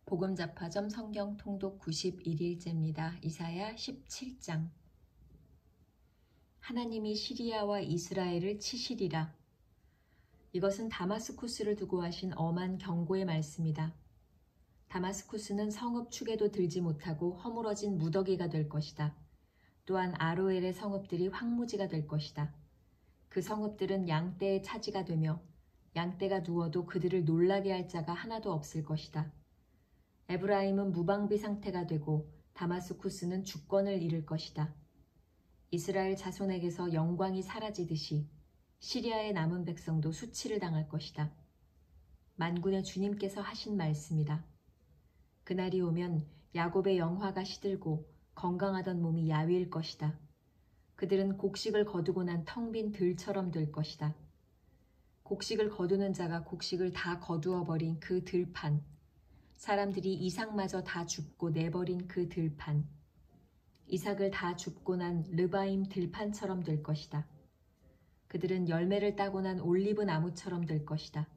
복음잡화점 성경 통독 91일째입니다. 이사야 17장. 하나님이 시리아와 이스라엘을 치시리라. 이것은 다마스쿠스를 두고 하신 엄한 경고의 말씀이다. 다마스쿠스는 성읍 축에도 들지 못하고 허물어진 무더기가 될 것이다. 또한 아로엘의 성읍들이 황무지가 될 것이다. 그 성읍들은 양떼의 차지가 되며 양떼가 누워도 그들을 놀라게 할 자가 하나도 없을 것이다. 에브라임은 무방비 상태가 되고 다마스쿠스는 주권을 잃을 것이다. 이스라엘 자손에게서 영광이 사라지듯이 시리아의 남은 백성도 수치를 당할 것이다. 만군의 주님께서 하신 말씀이다. 그날이 오면 야곱의 영화가 시들고 건강하던 몸이 야위일 것이다. 그들은 곡식을 거두고 난 텅 빈 들처럼 될 것이다. 곡식을 거두는 자가 곡식을 다 거두어 버린 그 들판, 사람들이 이삭마저 다 줍고 내버린 그 들판, 이삭을 다 줍고 난 르바임 들판처럼 될 것이다. 그들은 열매를 따고 난 올리브 나무처럼 될 것이다.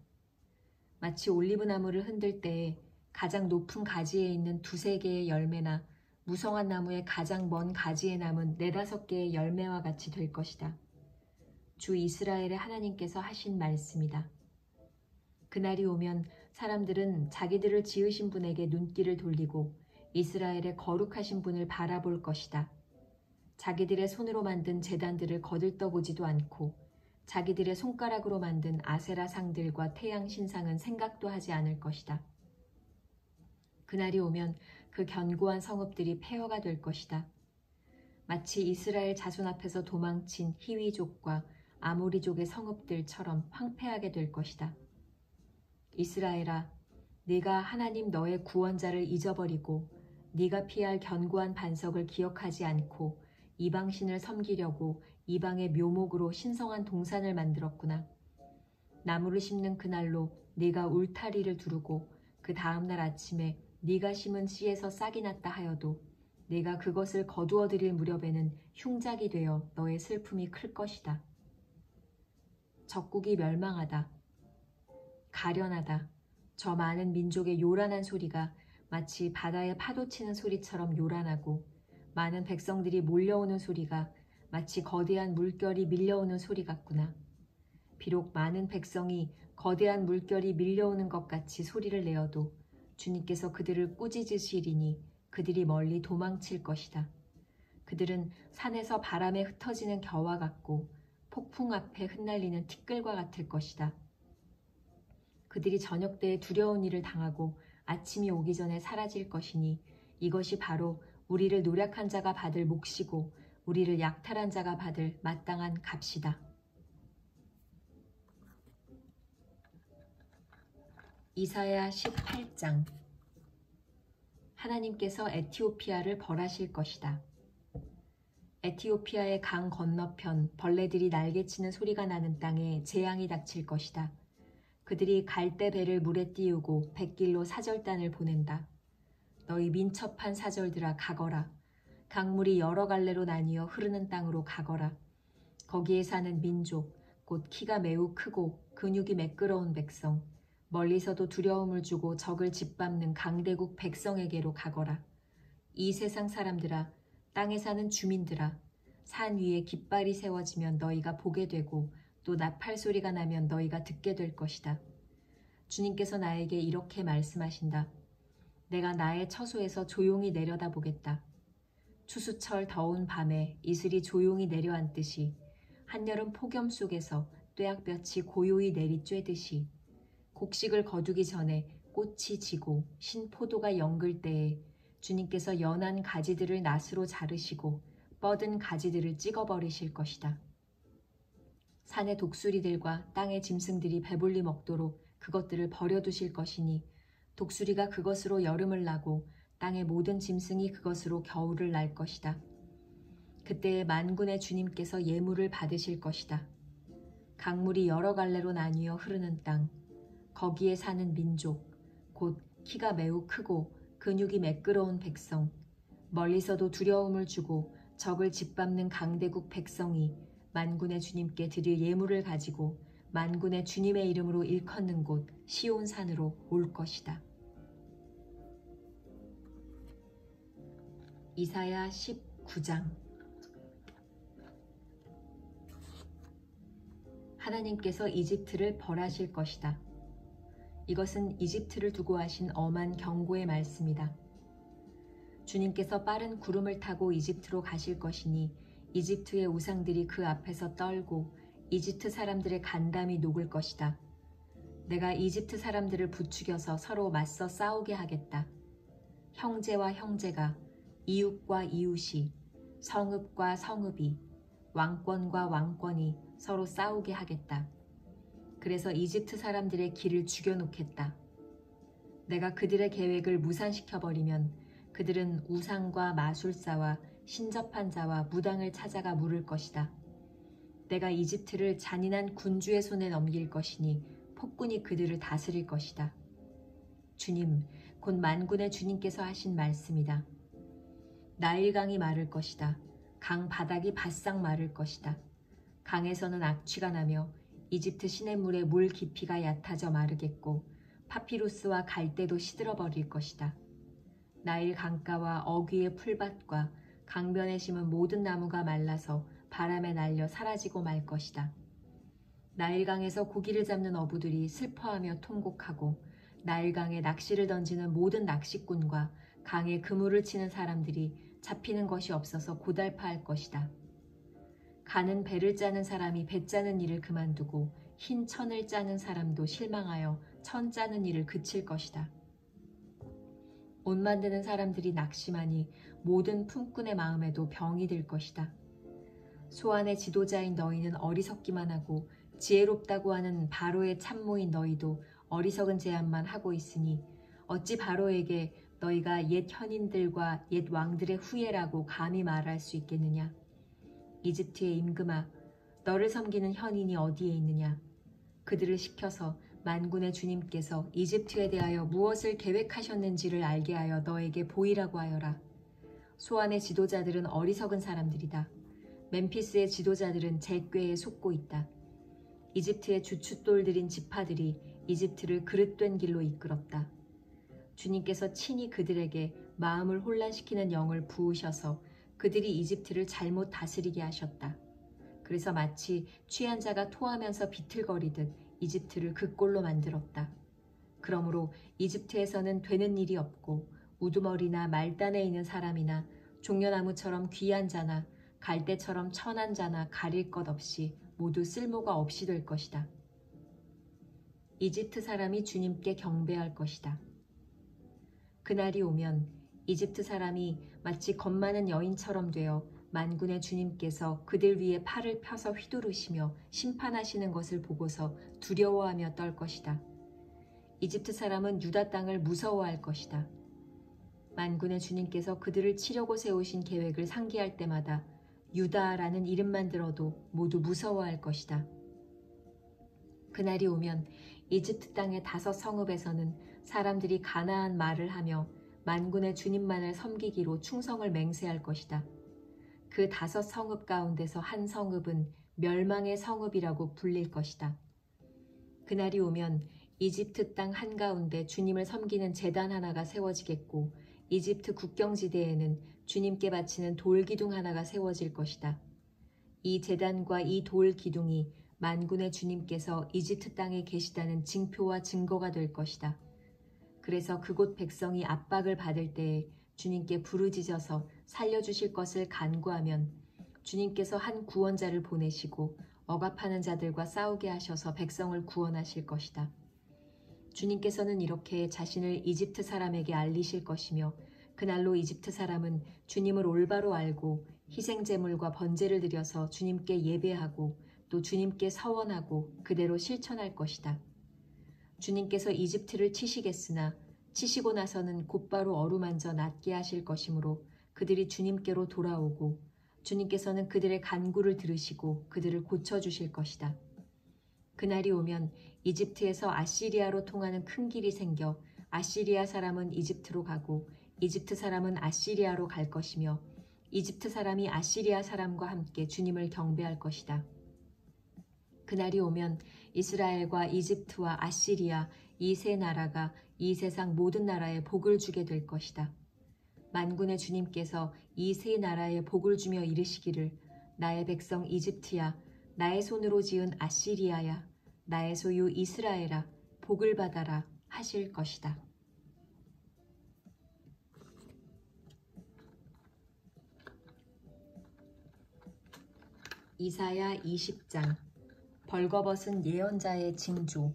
마치 올리브 나무를 흔들 때에 가장 높은 가지에 있는 두세 개의 열매나 무성한 나무의 가장 먼 가지에 남은 네다섯 개의 열매와 같이 될 것이다. 주 이스라엘의 하나님께서 하신 말씀이다. 그날이 오면 사람들은 자기들을 지으신 분에게 눈길을 돌리고 이스라엘의 거룩하신 분을 바라볼 것이다. 자기들의 손으로 만든 제단들을 거들떠보지도 않고 자기들의 손가락으로 만든 아세라 상들과 태양 신상은 생각도 하지 않을 것이다. 그날이 오면 그 견고한 성읍들이 폐허가 될 것이다. 마치 이스라엘 자손 앞에서 도망친 히위족과 아모리족의 성읍들처럼 황폐하게 될 것이다. 이스라엘아, 네가 하나님 너의 구원자를 잊어버리고 네가 피할 견고한 반석을 기억하지 않고 이방신을 섬기려고 이방의 묘목으로 신성한 동산을 만들었구나. 나무를 심는 그날로 네가 울타리를 두르고 그 다음날 아침에 네가 심은 씨에서 싹이 났다 하여도 네가 그것을 거두어 들일 무렵에는 흉작이 되어 너의 슬픔이 클 것이다. 적국이 멸망하다. 가련하다. 저 많은 민족의 요란한 소리가 마치 바다에 파도치는 소리처럼 요란하고 많은 백성들이 몰려오는 소리가 마치 거대한 물결이 밀려오는 소리 같구나. 비록 많은 백성이 거대한 물결이 밀려오는 것 같이 소리를 내어도 주님께서 그들을 꾸짖으시리니 그들이 멀리 도망칠 것이다. 그들은 산에서 바람에 흩어지는 겨와 같고 폭풍 앞에 흩날리는 티끌과 같을 것이다. 그들이 저녁 때에 두려운 일을 당하고 아침이 오기 전에 사라질 것이니 이것이 바로 우리를 노력한 자가 받을 몫이고 우리를 약탈한 자가 받을 마땅한 값이다. 이사야 18장. 하나님께서 에티오피아를 벌하실 것이다. 에티오피아의 강 건너편 벌레들이 날개치는 소리가 나는 땅에 재앙이 닥칠 것이다. 그들이 갈대 배를 물에 띄우고 백길로 사절단을 보낸다. 너희 민첩한 사절들아 가거라. 강물이 여러 갈래로 나뉘어 흐르는 땅으로 가거라. 거기에 사는 민족, 곧 키가 매우 크고 근육이 매끄러운 백성, 멀리서도 두려움을 주고 적을 짓밟는 강대국 백성에게로 가거라. 이 세상 사람들아, 땅에 사는 주민들아, 산 위에 깃발이 세워지면 너희가 보게 되고 또 나팔 소리가 나면 너희가 듣게 될 것이다. 주님께서 나에게 이렇게 말씀하신다. 내가 나의 처소에서 조용히 내려다보겠다. 추수철 더운 밤에 이슬이 조용히 내려앉듯이 한여름 폭염 속에서 뙤약볕이 고요히 내리쬐듯이 곡식을 거두기 전에 꽃이 지고 신포도가 연글 때에 주님께서 연한 가지들을 낫으로 자르시고 뻗은 가지들을 찍어버리실 것이다. 산의 독수리들과 땅의 짐승들이 배불리 먹도록 그것들을 버려두실 것이니 독수리가 그것으로 여름을 나고 땅의 모든 짐승이 그것으로 겨울을 날 것이다. 그때에 만군의 주님께서 예물을 받으실 것이다. 강물이 여러 갈래로 나뉘어 흐르는 땅, 거기에 사는 민족, 곧 키가 매우 크고 근육이 매끄러운 백성, 멀리서도 두려움을 주고 적을 짓밟는 강대국 백성이 만군의 주님께 드릴 예물을 가지고 만군의 주님의 이름으로 일컫는 곳 시온산으로 올 것이다. 이사야 19장. 하나님께서 이집트를 벌하실 것이다. 이것은 이집트를 두고 하신 엄한 경고의 말씀이다. 주님께서 빠른 구름을 타고 이집트로 가실 것이니 이집트의 우상들이 그 앞에서 떨고 이집트 사람들의 간담이 녹을 것이다. 내가 이집트 사람들을 부추겨서 서로 맞서 싸우게 하겠다. 형제와 형제가, 이웃과 이웃이, 성읍과 성읍이, 왕권과 왕권이 서로 싸우게 하겠다. 그래서 이집트 사람들의 길을 죽여놓겠다. 내가 그들의 계획을 무산시켜버리면 그들은 우상과 마술사와 신접한 자와 무당을 찾아가 물을 것이다. 내가 이집트를 잔인한 군주의 손에 넘길 것이니 폭군이 그들을 다스릴 것이다. 주님, 곧 만군의 주님께서 하신 말씀이다. 나일강이 마를 것이다. 강 바닥이 바싹 마를 것이다. 강에서는 악취가 나며 이집트 시냇물의 물 깊이가 얕아져 마르겠고 파피루스와 갈대도 시들어버릴 것이다. 나일 강가와 어귀의 풀밭과 강변에 심은 모든 나무가 말라서 바람에 날려 사라지고 말 것이다. 나일강에서 고기를 잡는 어부들이 슬퍼하며 통곡하고 나일강에 낚시를 던지는 모든 낚시꾼과 강에 그물을 치는 사람들이 잡히는 것이 없어서 고달파할 것이다. 가는 배를 짜는 사람이 배 짜는 일을 그만두고 흰 천을 짜는 사람도 실망하여 천 짜는 일을 그칠 것이다. 옷 만드는 사람들이 낙심하니 모든 품꾼의 마음에도 병이 들 것이다. 소안의 지도자인 너희는 어리석기만 하고 지혜롭다고 하는 바로의 참모인 너희도 어리석은 제안만 하고 있으니 어찌 바로에게 너희가 옛 현인들과 옛 왕들의 후예라고 감히 말할 수 있겠느냐. 이집트의 임금아, 너를 섬기는 현인이 어디에 있느냐. 그들을 시켜서 만군의 주님께서 이집트에 대하여 무엇을 계획하셨는지를 알게 하여 너에게 보이라고 하여라. 소안의 지도자들은 어리석은 사람들이다. 멤피스의 지도자들은 젤꾀에 속고 있다. 이집트의 주춧돌들인 지파들이 이집트를 그릇된 길로 이끌었다. 주님께서 친히 그들에게 마음을 혼란시키는 영을 부으셔서 그들이 이집트를 잘못 다스리게 하셨다. 그래서 마치 취한 자가 토하면서 비틀거리듯 이집트를 그 꼴로 만들었다. 그러므로 이집트에서는 되는 일이 없고 우두머리나 말단에 있는 사람이나 종려나무처럼 귀한 자나 갈대처럼 천한 자나 가릴 것 없이 모두 쓸모가 없이 될 것이다. 이집트 사람이 주님께 경배할 것이다. 그날이 오면 이집트 사람이 마치 겁 많은 여인처럼 되어 만군의 주님께서 그들 위에 팔을 펴서 휘두르시며 심판하시는 것을 보고서 두려워하며 떨 것이다. 이집트 사람은 유다 땅을 무서워할 것이다. 만군의 주님께서 그들을 치려고 세우신 계획을 상기할 때마다 유다라는 이름만 들어도 모두 무서워할 것이다. 그날이 오면 이집트 땅의 5 성읍에서는 사람들이 가나안 말을 하며 만군의 주님만을 섬기기로 충성을 맹세할 것이다. 그 5 성읍 가운데서 한 성읍은 멸망의 성읍이라고 불릴 것이다. 그날이 오면 이집트 땅 한가운데 주님을 섬기는 제단 하나가 세워지겠고 이집트 국경지대에는 주님께 바치는 돌기둥 하나가 세워질 것이다. 이 제단과 이 돌기둥이 만군의 주님께서 이집트 땅에 계시다는 징표와 증거가 될 것이다. 그래서 그곳 백성이 압박을 받을 때에 주님께 부르짖어서 살려주실 것을 간구하면 주님께서 한 구원자를 보내시고 억압하는 자들과 싸우게 하셔서 백성을 구원하실 것이다. 주님께서는 이렇게 자신을 이집트 사람에게 알리실 것이며 그날로 이집트 사람은 주님을 올바로 알고 희생제물과 번제를 드려서 주님께 예배하고 또 주님께 서원하고 그대로 실천할 것이다. 주님께서 이집트를 치시겠으나 치시고 나서는 곧바로 어루만져 낫게 하실 것이므로 그들이 주님께로 돌아오고 주님께서는 그들의 간구를 들으시고 그들을 고쳐주실 것이다. 그날이 오면 이집트에서 아시리아로 통하는 큰 길이 생겨 아시리아 사람은 이집트로 가고 이집트 사람은 아시리아로 갈 것이며 이집트 사람이 아시리아 사람과 함께 주님을 경배할 것이다. 그날이 오면 이스라엘과 이집트와 아시리아 이 세 나라가 이 세상 모든 나라에 복을 주게 될 것이다. 만군의 주님께서 이 세 나라에 복을 주며 이르시기를 나의 백성 이집트야, 나의 손으로 지은 아시리아야, 나의 소유 이스라엘아, 복을 받아라 하실 것이다. 이사야 20장. 벌거벗은 예언자의 징조.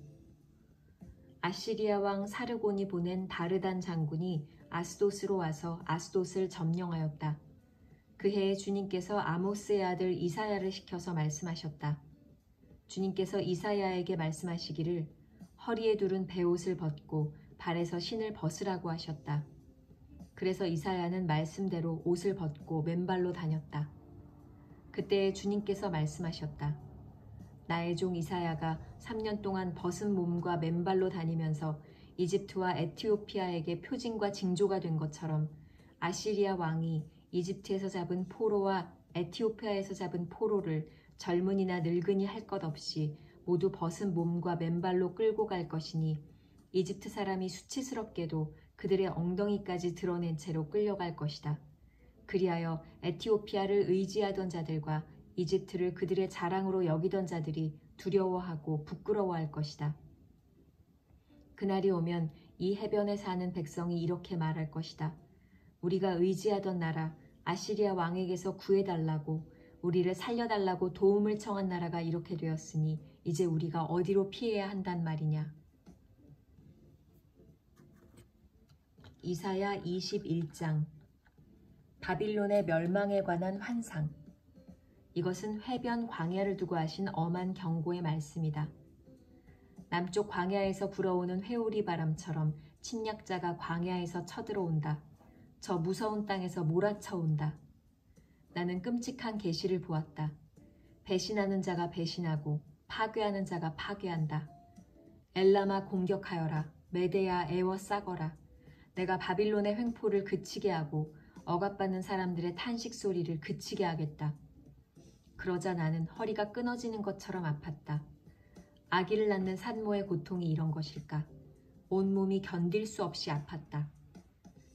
아시리아 왕 사르곤이 보낸 다르단 장군이 아스돗으로 와서 아스돗을 점령하였다. 그 해에 주님께서 아모스의 아들 이사야를 시켜서 말씀하셨다. 주님께서 이사야에게 말씀하시기를 허리에 두른 베옷을 벗고 발에서 신을 벗으라고 하셨다. 그래서 이사야는 말씀대로 옷을 벗고 맨발로 다녔다. 그때 주님께서 말씀하셨다. 나의 종 이사야가 3년 동안 벗은 몸과 맨발로 다니면서 이집트와 에티오피아에게 표징과 징조가 된 것처럼 아시리아 왕이 이집트에서 잡은 포로와 에티오피아에서 잡은 포로를 젊은이나 늙은이 할 것 없이 모두 벗은 몸과 맨발로 끌고 갈 것이니 이집트 사람이 수치스럽게도 그들의 엉덩이까지 드러낸 채로 끌려갈 것이다. 그리하여 에티오피아를 의지하던 자들과 이집트를 그들의 자랑으로 여기던 자들이 두려워하고 부끄러워할 것이다. 그날이 오면 이 해변에 사는 백성이 이렇게 말할 것이다. 우리가 의지하던 나라 아시리아 왕에게서 구해달라고 우리를 살려달라고 도움을 청한 나라가 이렇게 되었으니 이제 우리가 어디로 피해야 한단 말이냐. 이사야 21장. 바빌론의 멸망에 관한 환상. 이것은 해변 광야를 두고 하신 엄한 경고의 말씀이다. 남쪽 광야에서 불어오는 회오리 바람처럼 침략자가 광야에서 쳐들어온다. 저 무서운 땅에서 몰아쳐온다. 나는 끔찍한 계시를 보았다. 배신하는 자가 배신하고 파괴하는 자가 파괴한다. 엘람아 공격하여라. 메대야 애워 싸거라. 내가 바빌론의 횡포를 그치게 하고 억압받는 사람들의 탄식 소리를 그치게 하겠다. 그러자 나는 허리가 끊어지는 것처럼 아팠다. 아기를 낳는 산모의 고통이 이런 것일까? 온몸이 견딜 수 없이 아팠다.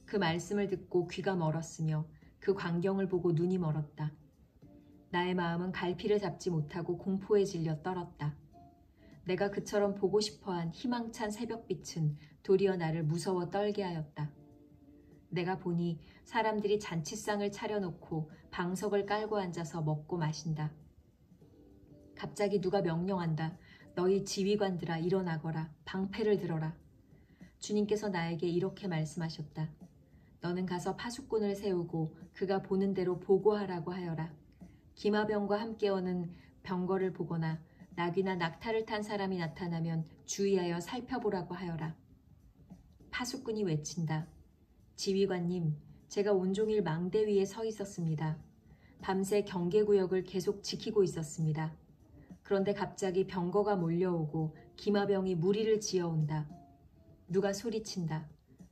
그 말씀을 듣고 귀가 멀었으며 그 광경을 보고 눈이 멀었다. 나의 마음은 갈피를 잡지 못하고 공포에 질려 떨었다. 내가 그처럼 보고 싶어한 희망찬 새벽빛은 도리어 나를 무서워 떨게 하였다. 내가 보니 사람들이 잔치상을 차려놓고 방석을 깔고 앉아서 먹고 마신다. 갑자기 누가 명령한다. 너희 지휘관들아 일어나거라. 방패를 들어라. 주님께서 나에게 이렇게 말씀하셨다. 너는 가서 파수꾼을 세우고 그가 보는 대로 보고하라고 하여라. 기마병과 함께 오는 병거를 보거나 낙이나 낙타를 탄 사람이 나타나면 주의하여 살펴보라고 하여라. 파수꾼이 외친다. 지휘관님, 제가 온종일 망대 위에 서 있었습니다. 밤새 경계구역을 계속 지키고 있었습니다. 그런데 갑자기 병거가 몰려오고 기마병이 무리를 지어온다. 누가 소리친다.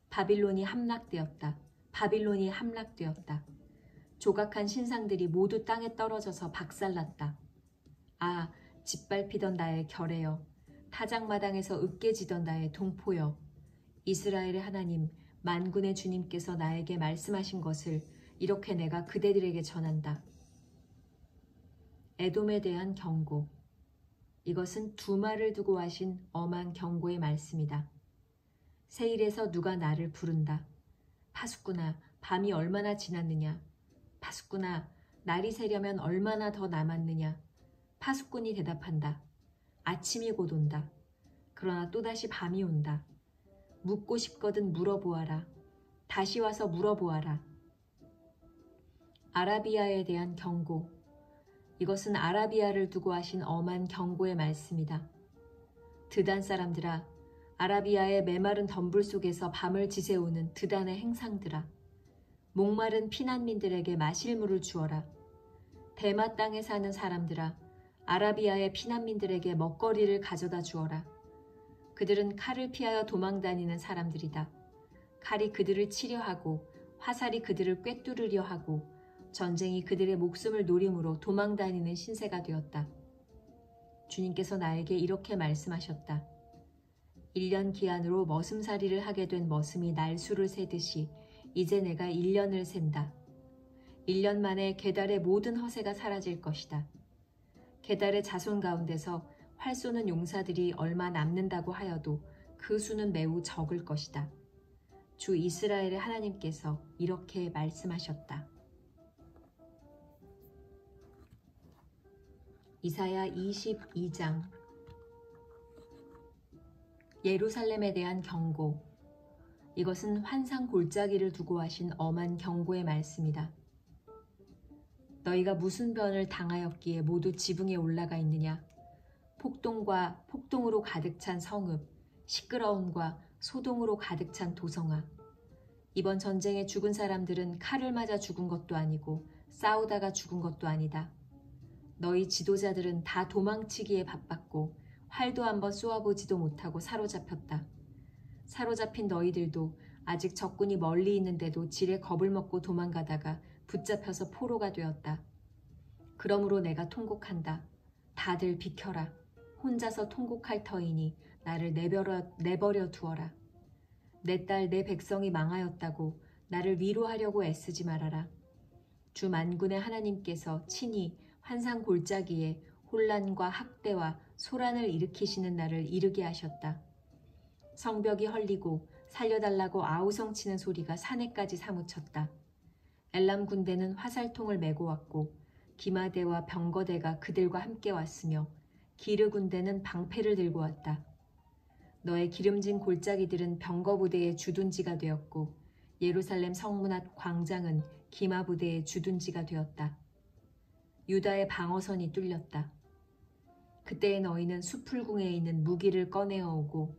바빌론이 함락되었다. 바빌론이 함락되었다. 조각한 신상들이 모두 땅에 떨어져서 박살났다. 아, 짓밟히던 나의 결애여. 타작마당에서 으깨지던 나의 동포여. 이스라엘의 하나님, 만군의 주님께서 나에게 말씀하신 것을 이렇게 내가 그대들에게 전한다. 에돔에 대한 경고. 이것은 두 말을 두고 하신 엄한 경고의 말씀이다. 세일에서 누가 나를 부른다. 파수꾼아, 밤이 얼마나 지났느냐. 파수꾼아, 날이 새려면 얼마나 더 남았느냐. 파수꾼이 대답한다. 아침이 곧 온다. 그러나 또다시 밤이 온다. 묻고 싶거든 물어보아라. 다시 와서 물어보아라. 아라비아에 대한 경고. 이것은 아라비아를 두고 하신 엄한 경고의 말씀이다. 드단 사람들아, 아라비아의 메마른 덤불 속에서 밤을 지새우는 드단의 행상들아. 목마른 피난민들에게 마실 물을 주어라. 대마 땅에 사는 사람들아, 아라비아의 피난민들에게 먹거리를 가져다 주어라. 그들은 칼을 피하여 도망다니는 사람들이다. 칼이 그들을 치려 하고 화살이 그들을 꿰뚫으려 하고 전쟁이 그들의 목숨을 노림으로 도망다니는 신세가 되었다. 주님께서 나에게 이렇게 말씀하셨다. 1년 기한으로 머슴살이를 하게 된 머슴이 날수를 세듯이 이제 내가 1년을 샌다. 1년 만에 게달의 모든 허세가 사라질 것이다. 게달의 자손 가운데서 활 쏘는 용사들이 얼마 남는다고 하여도 그 수는 매우 적을 것이다. 주 이스라엘의 하나님께서 이렇게 말씀하셨다. 이사야 22장. 예루살렘에 대한 경고. 이것은 환상 골짜기를 두고 하신 엄한 경고의 말씀이다. 너희가 무슨 변을 당하였기에 모두 지붕에 올라가 있느냐? 폭동과 폭동으로 가득 찬 성읍, 시끄러움과 소동으로 가득 찬 도성아. 이번 전쟁에 죽은 사람들은 칼을 맞아 죽은 것도 아니고 싸우다가 죽은 것도 아니다. 너희 지도자들은 다 도망치기에 바빴고 활도 한번 쏘아보지도 못하고 사로잡혔다. 사로잡힌 너희들도 아직 적군이 멀리 있는데도 지레 겁을 먹고 도망가다가 붙잡혀서 포로가 되었다. 그러므로 내가 통곡한다. 다들 비켜라. 혼자서 통곡할 터이니 나를 내버려 두어라. 내 딸 내 백성이 망하였다고 나를 위로하려고 애쓰지 말아라. 주 만군의 하나님께서 친히 환상 골짜기에 혼란과 학대와 소란을 일으키시는 날을 이르게 하셨다. 성벽이 헐리고 살려달라고 아우성치는 소리가 산에까지 사무쳤다. 엘람 군대는 화살통을 메고 왔고 기마대와 병거대가 그들과 함께 왔으며 기르 군대는 방패를 들고 왔다. 너의 기름진 골짜기들은 병거 부대의 주둔지가 되었고 예루살렘 성문 앞 광장은 기마 부대의 주둔지가 되었다. 유다의 방어선이 뚫렸다. 그때에 너희는 수풀궁에 있는 무기를 꺼내어 오고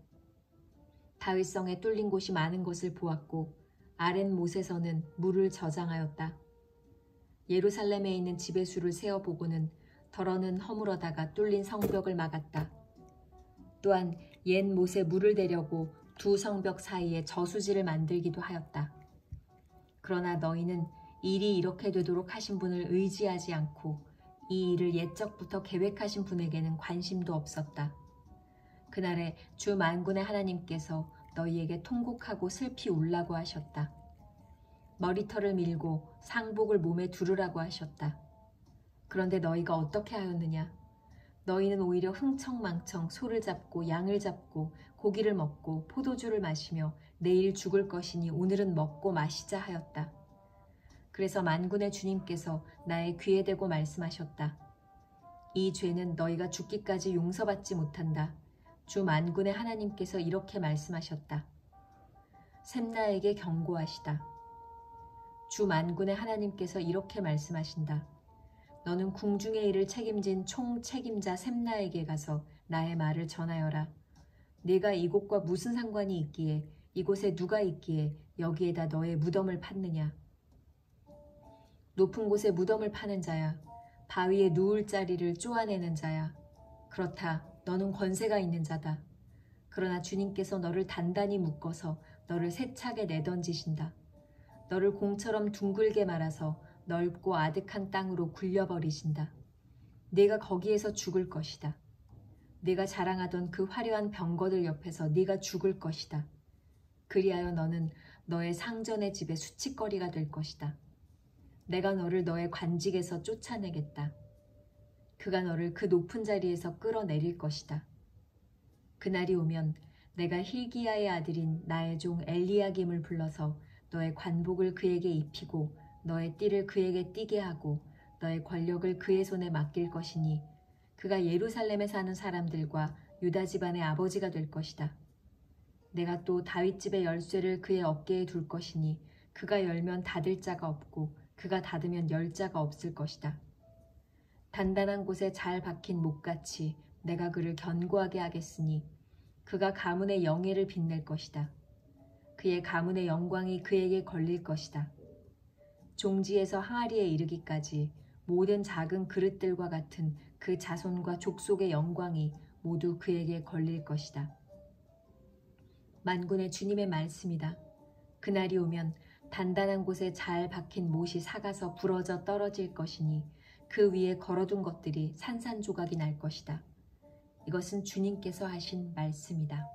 다윗성에 뚫린 곳이 많은 것을 보았고 아랫못에서는 물을 저장하였다. 예루살렘에 있는 집의 수를 세어보고는 더러는 허물어다가 뚫린 성벽을 막았다. 또한 옛 못에 물을 대려고 두 성벽 사이에 저수지를 만들기도 하였다. 그러나 너희는 일이 이렇게 되도록 하신 분을 의지하지 않고 이 일을 옛적부터 계획하신 분에게는 관심도 없었다. 그날에 주 만군의 하나님께서 너희에게 통곡하고 슬피 울라고 하셨다. 머리털을 밀고 상복을 몸에 두르라고 하셨다. 그런데 너희가 어떻게 하였느냐? 너희는 오히려 흥청망청 소를 잡고 양을 잡고 고기를 먹고 포도주를 마시며 내일 죽을 것이니 오늘은 먹고 마시자 하였다. 그래서 만군의 주님께서 나의 귀에 대고 말씀하셨다. 이 죄는 너희가 죽기까지 용서받지 못한다. 주 만군의 하나님께서 이렇게 말씀하셨다. 샘나에게 경고하시다. 주 만군의 하나님께서 이렇게 말씀하신다. 너는 궁중의 일을 책임진 총책임자 샘나에게 가서 나의 말을 전하여라. 네가 이곳과 무슨 상관이 있기에 이곳에 누가 있기에 여기에다 너의 무덤을 팠느냐. 높은 곳에 무덤을 파는 자야. 바위에 누울 자리를 쪼아내는 자야. 그렇다. 너는 권세가 있는 자다. 그러나 주님께서 너를 단단히 묶어서 너를 세차게 내던지신다. 너를 공처럼 둥글게 말아서 넓고 아득한 땅으로 굴려버리신다. 네가 거기에서 죽을 것이다. 네가 자랑하던 그 화려한 병거들 옆에서 네가 죽을 것이다. 그리하여 너는 너의 상전의 집에 수치거리가 될 것이다. 내가 너를 너의 관직에서 쫓아내겠다. 그가 너를 그 높은 자리에서 끌어내릴 것이다. 그날이 오면 내가 hil기야의 아들인 나의 종 엘리야김을 불러서 너의 관복을 그에게 입히고 너의 띠를 그에게 띠게 하고 너의 권력을 그의 손에 맡길 것이니 그가 예루살렘에 사는 사람들과 유다 집안의 아버지가 될 것이다. 내가 또 다윗 집의 열쇠를 그의 어깨에 둘 것이니 그가 열면 닫을 자가 없고 그가 닫으면 열 자가 없을 것이다. 단단한 곳에 잘 박힌 목같이 내가 그를 견고하게 하겠으니 그가 가문의 영예를 빛낼 것이다. 그의 가문의 영광이 그에게 걸릴 것이다. 종지에서 항아리에 이르기까지 모든 작은 그릇들과 같은 그 자손과 족속의 영광이 모두 그에게 걸릴 것이다. 만군의 주님의 말씀이다. 그날이 오면 단단한 곳에 잘 박힌 못이 삭아서 부러져 떨어질 것이니 그 위에 걸어둔 것들이 산산조각이 날 것이다. 이것은 주님께서 하신 말씀이다.